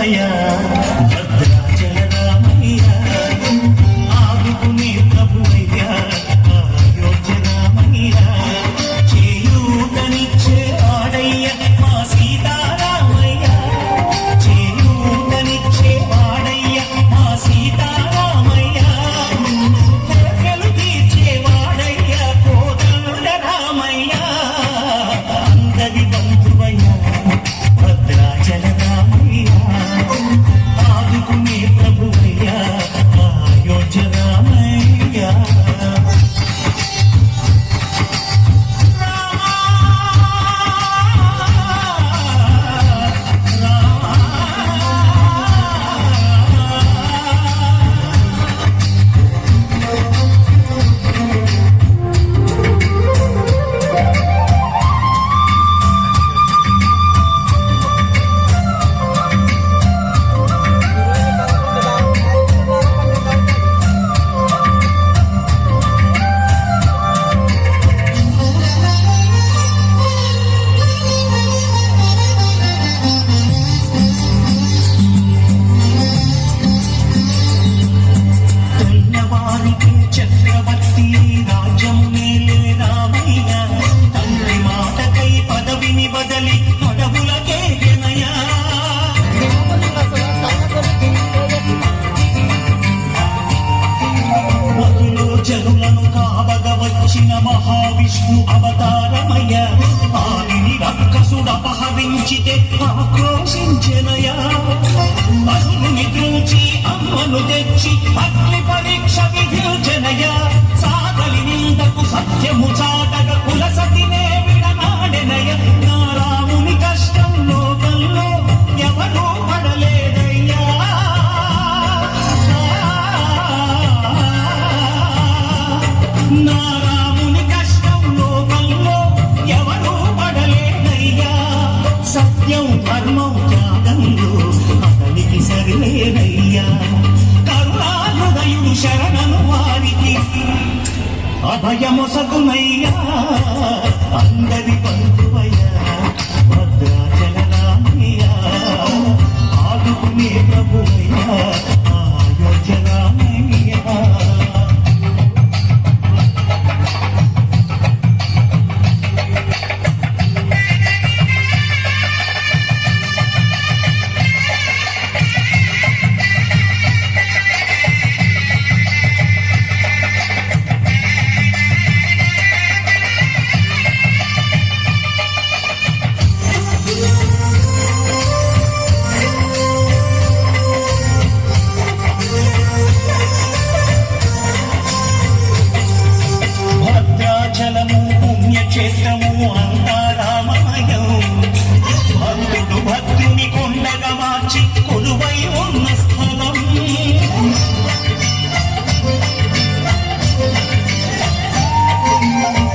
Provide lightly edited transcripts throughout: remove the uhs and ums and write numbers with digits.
బంధువయ్యా భద్రాచల రామయ్య ఆదుకునే ప్రభువయ్యా అయోధ్య రామయ్య చేయూతనిచ్చే వాడయ్య మా సీతారామయ్య చేయూతనిచ్చే వాడయ్య మా సీతారామయ్య కోర్కెలు తీర్చే వాడయ్య కోదండ రామయ్య అందరి బంధువయ్యా భద్రాచల రామయ్య ఆదుకునే ప్రభువయ్యా అయోధ్య రామయ్య చక్రవర్తి రాజ్యము మేలే రామయ్య తండ్రి మాటకై పదవిని బదలి అడవులకే గెనయ్యా మధులో జనులను కావగ వచ్చిన మహావిష్ణు అవతారమయ్య ఆదిని రక్కసుడు అపహరించితే ఆక్రోశించెనయా పశువుని ద్రోచి అమ్మను తెచ్చి అగ్ని పరీక్ష విధించెనయా సాగలి నిందకు సత్యము చాటగ కులసతినే విడనాడెనయ నా రాముని కష్టం లోకంలో ఎవరూ పడలేదయ్యా నా రాముని కష్టం లోకంలో ఎవరూ పడలేదయ్యా సత్యం ధర్మం త్యాగంలో అతనికి సరిలేదయ్యా కరుణాహృదయుడు శరణను వారికి అభయమొసగునయ్యా అందరి బంధువయ్యా భద్రాచల రామయ్య ఆదుకునే ప్రభువయ్యా అయోధ్య రామయ్య భద్రాచలము పుణ్యక్షేత్రము అంతా రామమయం భక్తుడు భక్తుని కొండగా మార్చి కొలువై ఉన్న స్థలం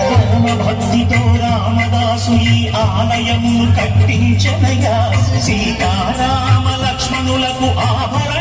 పరమ భక్తితో రామదాసు ఈ ఆలయమును కట్టించనగా సీతారామ లక్ష్మణులకు ఆభరణ